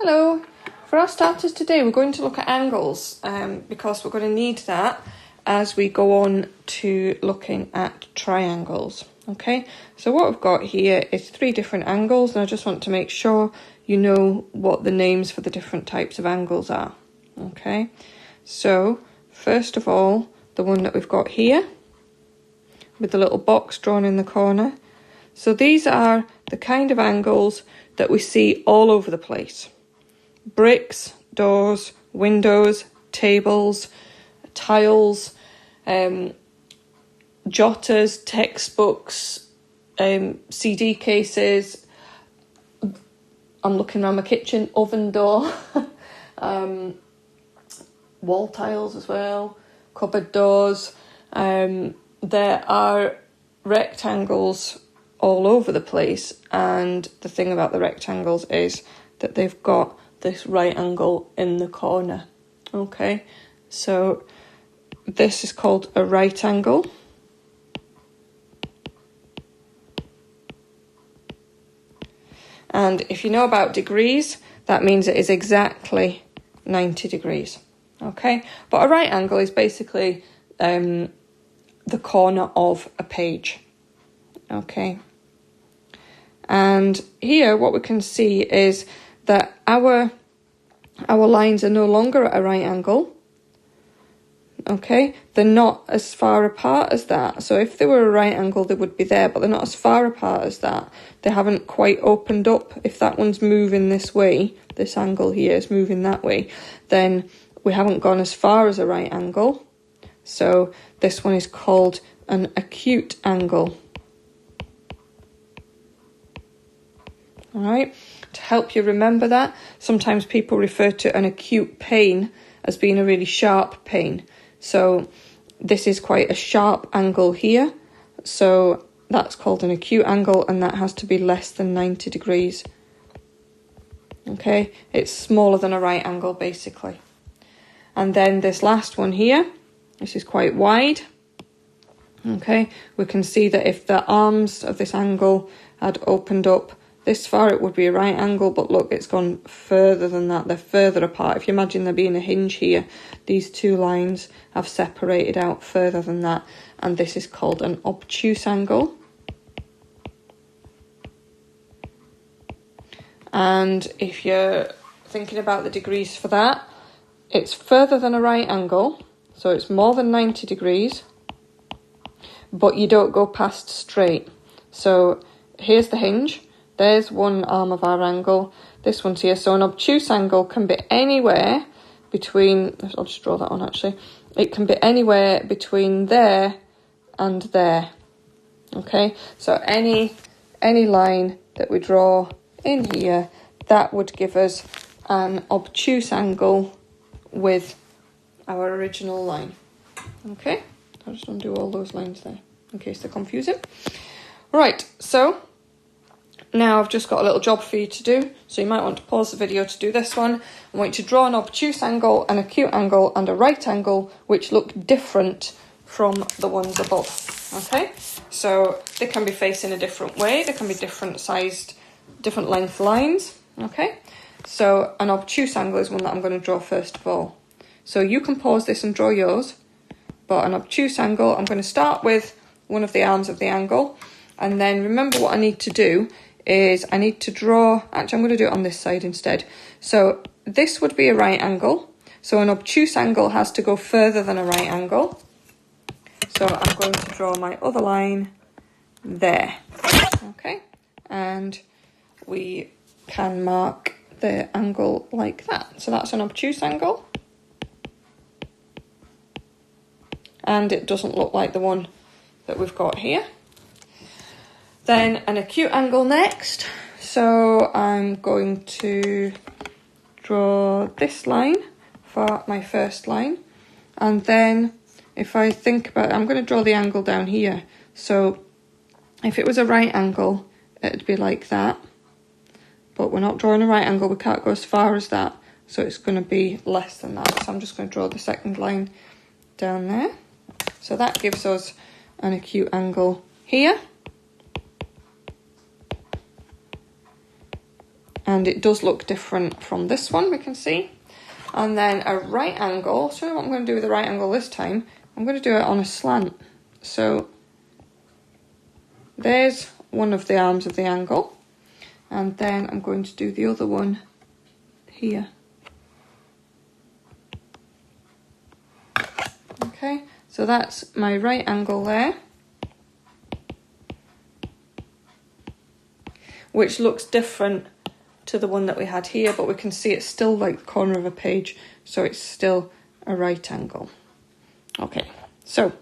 Hello. For our starters today, we're going to look at angles because we're going to need that as we go on to looking at triangles. Okay, so what we've got here is 3 different angles, and I just want to make sure you know what the names for the different types of angles are. Okay, so first of all, the one that we've got here with the little box drawn in the corner. So these are the kind of angles that we see all over the place. Bricks, doors, windows, tables, tiles, jotters, textbooks, CD cases. I'm looking around my kitchen, oven door, wall tiles as well, cupboard doors. There are rectangles all over the place, and the thing about the rectangles is that they've got this right angle in the corner. Okay, so this is called a right angle. And if you know about degrees, that means it is exactly 90 degrees. Okay, but a right angle is basically the corner of a page. Okay, and here what we can see is that our lines are no longer at a right angle. Okay, they're not as far apart as that. So if they were a right angle, they would be there, but they're not as far apart as that. They haven't quite opened up. If that one's moving this way, this angle here is moving that way, then we haven't gone as far as a right angle. So this one is called an acute angle. All right, to help you remember that, sometimes people refer to an acute pain as being a really sharp pain. So this is quite a sharp angle here. So that's called an acute angle, and that has to be less than 90 degrees. Okay, it's smaller than a right angle basically. And then this last one here, this is quite wide. Okay, we can see that if the arms of this angle had opened up this far, it would be a right angle, but look, it's gone further than that. They're further apart. If you imagine there being a hinge here, these 2 lines have separated out further than that, and this is called an obtuse angle. And if you're thinking about the degrees for that, it's further than a right angle, so it's more than 90 degrees, but you don't go past straight. So here's the hinge. There's one arm of our angle. This one's here. So an obtuse angle can be anywhere between, I'll just draw that on actually. It can be anywhere between there and there. Okay, so any line that we draw in here, that would give us an obtuse angle with our original line. Okay, I'll just undo all those lines there in case they're confusing. Right, so now I've just got a little job for you to do, so you might want to pause the video to do this one. I want you to draw an obtuse angle, an acute angle and a right angle which look different from the ones above. Okay, so they can be facing a different way, they can be different sized, different length lines. Okay, so an obtuse angle is one that I'm going to draw first of all. So you can pause this and draw yours, but an obtuse angle, I'm going to start with one of the arms of the angle, and then remember what I need to do is I need to draw, actually I'm going to do it on this side instead. So this would be a right angle. So an obtuse angle has to go further than a right angle. So I'm going to draw my other line there. Okay, and we can mark the angle like that. So that's an obtuse angle. And it doesn't look like the one that we've got here. Then an acute angle next. So I'm going to draw this line for my first line. And then if I think about it, I'm going to draw the angle down here. So if it was a right angle, it'd be like that. But we're not drawing a right angle, we can't go as far as that. So it's going to be less than that. So I'm just going to draw the second line down there. So that gives us an acute angle here. And it does look different from this one, we can see. And then a right angle. So what I'm going to do with the right angle this time, I'm going to do it on a slant. So there's one of the arms of the angle. And then I'm going to do the other one here. Okay, so that's my right angle there, which looks different to the one that we had here, but we can see it's still like the corner of a page, so it's still a right angle. Okay, so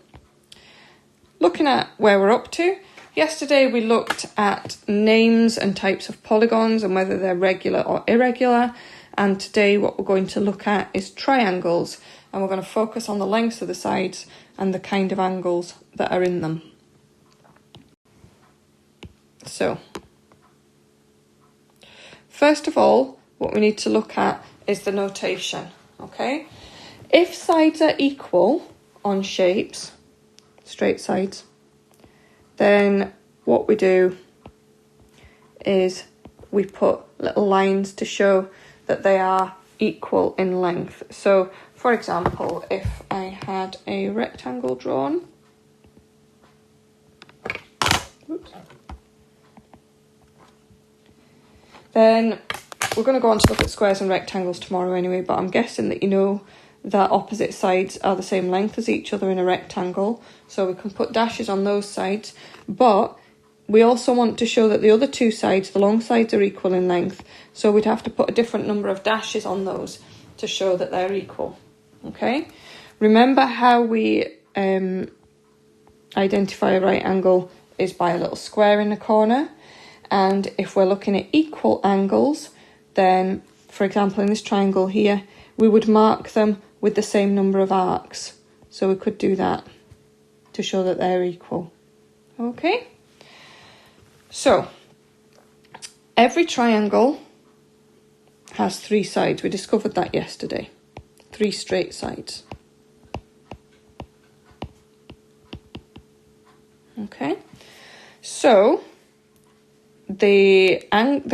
looking at where we're up to, yesterday we looked at names and types of polygons and whether they're regular or irregular, and today what we're going to look at is triangles, and we're going to focus on the lengths of the sides and the kind of angles that are in them. So, first of all, what we need to look at is the notation, okay? If sides are equal on shapes, straight sides, then what we do is we put little lines to show that they are equal in length. So, for example, if I had a rectangle drawn, oops, then we're going to go on to look at squares and rectangles tomorrow anyway, but I'm guessing that you know that opposite sides are the same length as each other in a rectangle, so we can put dashes on those sides, but we also want to show that the other two sides, the long sides, are equal in length, so we'd have to put a different number of dashes on those to show that they're equal. Okay, remember how we identify a right angle is by a little square in the corner, and if we're looking at equal angles, then for example in this triangle here, we would mark them with the same number of arcs, so we could do that to show that they're equal. Okay, so every triangle has three sides. We discovered that yesterday. Three straight sides. Okay, so the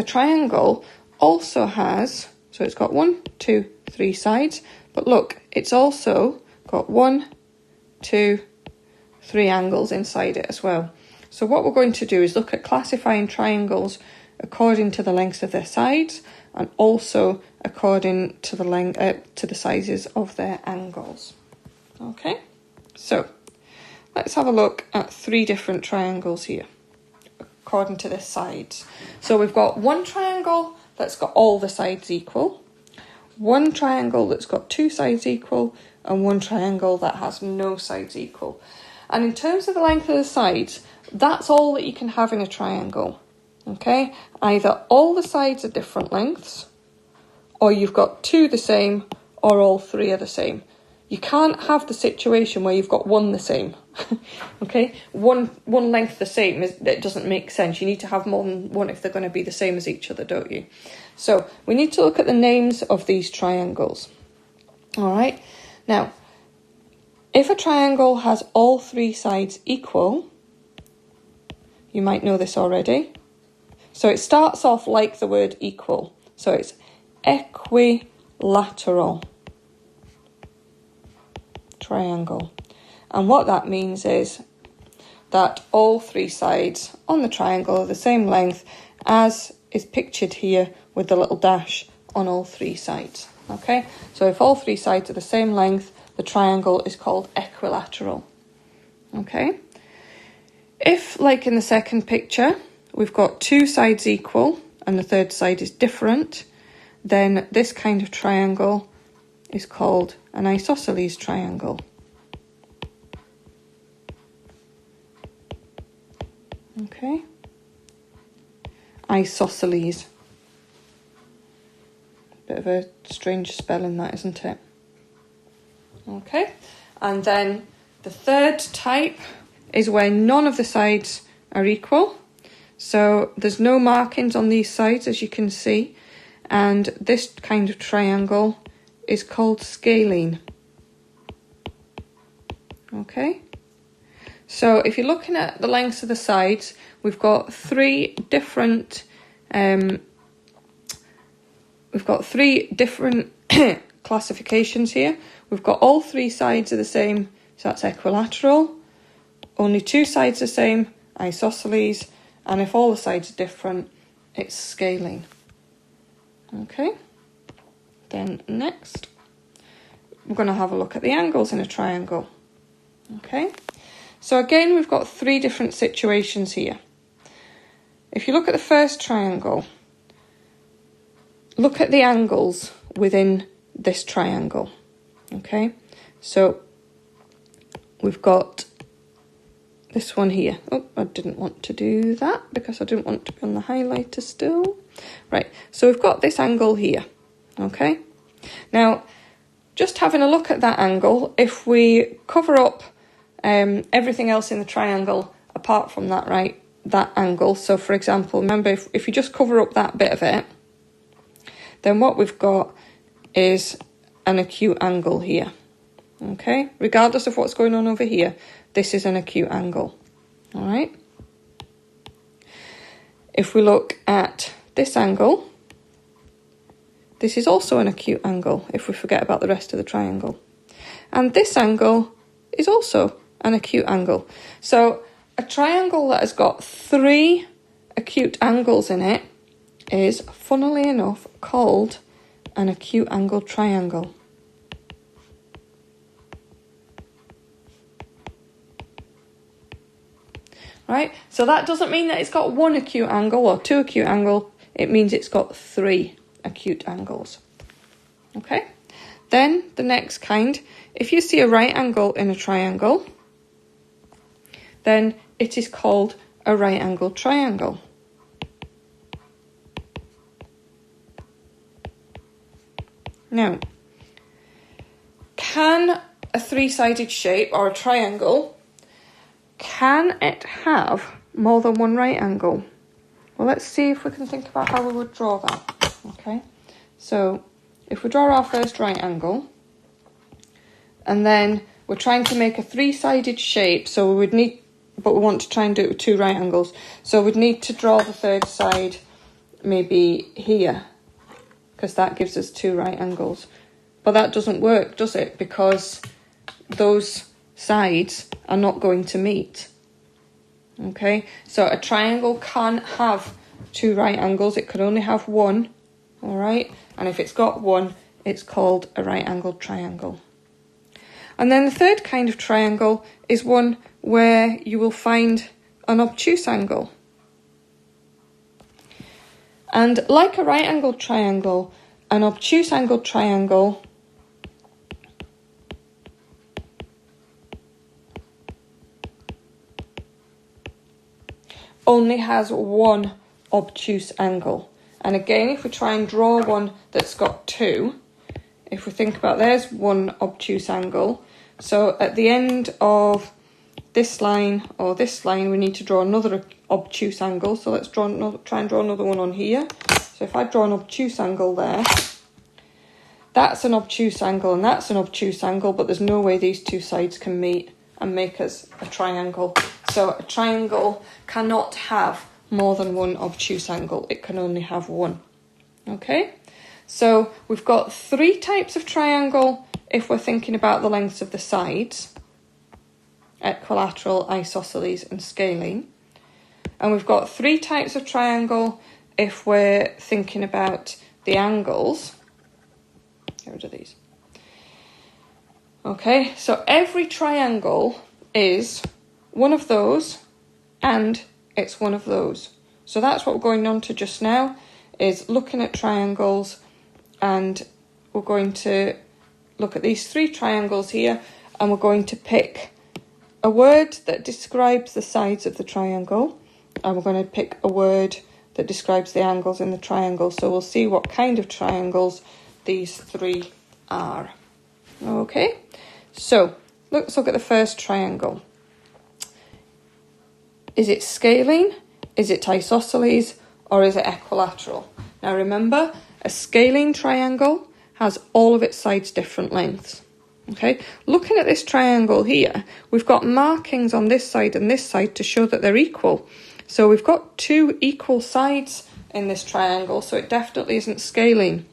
triangle also has, so it's got 1, 2, 3 sides, but look, it's also got 1, 2, 3 angles inside it as well. So what we're going to do is look at classifying triangles according to the lengths of their sides and also according to the length to the sizes of their angles. Okay, so let's have a look at 3 different triangles here according to their sides. So we've got one triangle that's got all the sides equal, one triangle that's got 2 sides equal, and one triangle that has no sides equal. And in terms of the length of the sides, that's all that you can have in a triangle. Okay, either all the sides are different lengths, or you've got 2 the same, or all 3 are the same. You can't have the situation where you've got 1 the same. Okay, one length the same, it doesn't make sense. You need to have more than 1 if they're going to be the same as each other, don't you? So we need to look at the names of these triangles. All right, now if a triangle has all 3 sides equal, you might know this already. So it starts off like the word equal. So it's equilateral triangle. And what that means is that all 3 sides on the triangle are the same length as is pictured here with the little dash on all 3 sides. Okay, so if all 3 sides are the same length, the triangle is called equilateral. Okay, if like in the second picture, we've got 2 sides equal and the third side is different, then this kind of triangle is called an isosceles triangle. Okay, isosceles. Bit of a strange spelling that, isn't it? Okay, and then the third type is where none of the sides are equal. So there's no markings on these sides, as you can see, and this kind of triangle is called scalene. Okay, so if you're looking at the lengths of the sides, we've got 3 different we've got three different classifications here. We've got all three sides are the same, so that's equilateral. Only two sides are the same, isosceles. And if all the sides are different, it's scalene. Okay, then next, we're going to have a look at the angles in a triangle. Okay, so again, we've got three different situations here. If you look at the first triangle, look at the angles within this triangle. Okay, so we've got this one here. Oh, I didn't want to do that because I didn't want to be on the highlighter still. Right, so we've got this angle here. Okay, now just having a look at that angle, if we cover up everything else in the triangle apart from that, right, that angle. So for example, remember if you just cover up that bit of it, then what we've got is an acute angle here. Okay, regardless of what's going on over here, this is an acute angle. All right. If we look at this angle, this is also an acute angle if we forget about the rest of the triangle. And this angle is also an acute angle. So a triangle that has got three acute angles in it is, funnily enough, called an acute angle triangle. Right, so that doesn't mean that it's got one acute angle or two acute angles. It means it's got three acute angles. Okay, then the next kind, if you see a right angle in a triangle, then it is called a right angle triangle. Now, can a three-sided shape or a triangle, can it have more than one right angle? Well, let's see if we can think about how we would draw that. Okay, so if we draw our first right angle, and then we're trying to make a three-sided shape, so we would need, but we want to try and do it with two right angles, so we'd need to draw the third side maybe here, because that gives us two right angles. But that doesn't work, does it? Because those sides are not going to meet. Okay, so a triangle can't have two right angles, it could only have one. All right, and if it's got one, it's called a right angled triangle. And then the third kind of triangle is one where you will find an obtuse angle. And like a right angled triangle, an obtuse angled triangle only has one obtuse angle. And again, if we try and draw one that's got two, if we think about, there's one obtuse angle. So at the end of this line or this line, we need to draw another obtuse angle. So let's try and draw another one on here. So if I draw an obtuse angle there, that's an obtuse angle and that's an obtuse angle, but there's no way these two sides can meet and make us a triangle. So a triangle cannot have more than one obtuse angle. It can only have one. Okay, so we've got three types of triangle if we're thinking about the lengths of the sides: equilateral, isosceles and scalene. And we've got three types of triangle if we're thinking about the angles. Get rid of these. Okay, so every triangle is one of those and it's one of those. So that's what we're going on to just now, is looking at triangles, and we're going to look at these three triangles here, and we're going to pick a word that describes the sides of the triangle, and we're going to pick a word that describes the angles in the triangle. So we'll see what kind of triangles these three are. Okay, so let's look at the first triangle. Is it scalene, is it isosceles, or is it equilateral? Now remember, a scalene triangle has all of its sides different lengths. Okay, looking at this triangle here, we've got markings on this side and this side to show that they're equal. So we've got two equal sides in this triangle, so it definitely isn't scalene.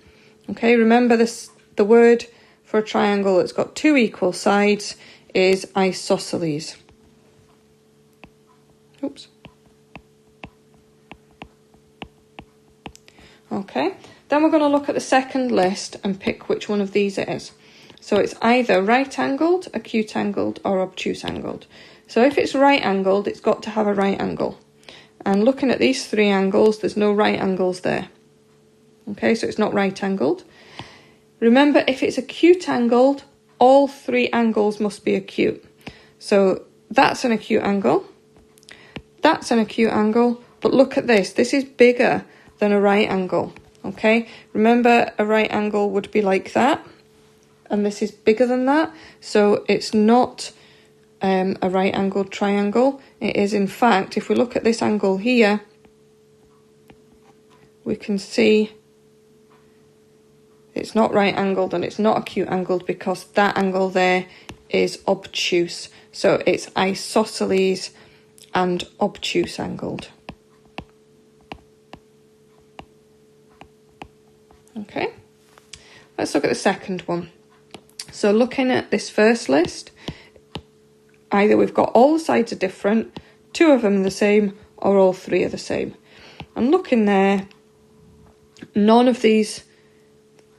Okay, remember this, the word for a triangle that's got two equal sides is isosceles. Oops. Okay, then we're going to look at the second list and pick which one of these it is. So it's either right-angled, acute-angled, or obtuse-angled. So if it's right-angled, it's got to have a right angle. And looking at these three angles, there's no right angles there. Okay, so it's not right-angled. Remember, if it's acute-angled, all three angles must be acute. So that's an acute angle, that's an acute angle, but look at this. This is bigger than a right angle, okay? Remember, a right angle would be like that, and this is bigger than that, so it's not a right-angled triangle. It is, in fact, if we look at this angle here, we can see it's not right-angled and it's not acute-angled because that angle there is obtuse. So it's isosceles and obtuse-angled. Okay, let's look at the second one. So looking at this first list, either we've got all the sides are different, two of them are the same, or all three are the same. And looking there, none of these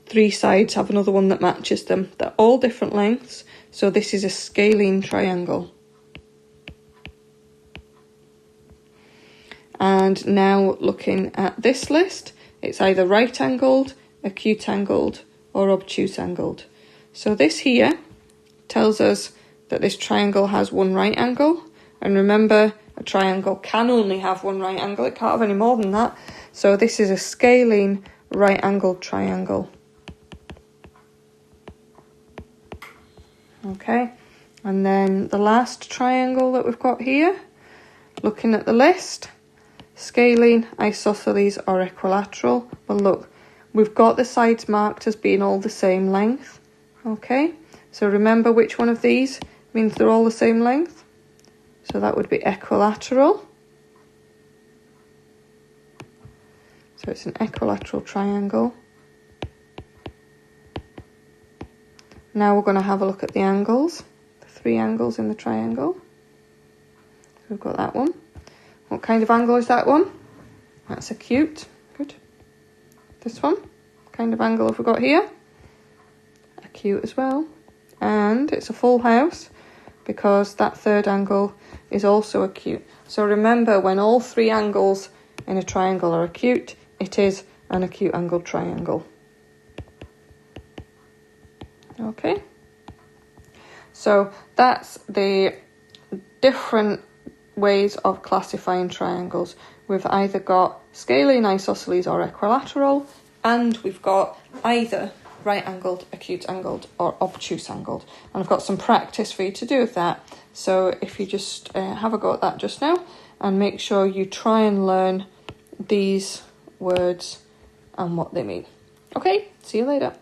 three sides have another one that matches them. They're all different lengths, so this is a scalene triangle. And now looking at this list, it's either right-angled, acute-angled, or obtuse-angled. So this here tells us that this triangle has one right angle, and remember, a triangle can only have one right angle, it can't have any more than that. So this is a scalene right-angled triangle. Okay, and then the last triangle that we've got here, looking at the list, scalene, isosceles, or equilateral. Well, look, we've got the sides marked as being all the same length. Okay, so remember which one of these means they're all the same length. So that would be equilateral. So it's an equilateral triangle. Now we're going to have a look at the angles, the three angles in the triangle. So we've got that one. What kind of angle is that one? That's acute. Good. This one, what kind of angle have we got here? Acute as well. And it's a full house because that third angle is also acute. So remember, when all three angles in a triangle are acute, it is an acute angled triangle. Okay, so that's the different ways of classifying triangles. We've either got scalene, isosceles, or equilateral, and we've got either right-angled, acute-angled, or obtuse-angled. And I've got some practice for you to do with that. So if you just have a go at that just now, and make sure you try and learn these words and what they mean. Okay, see you later.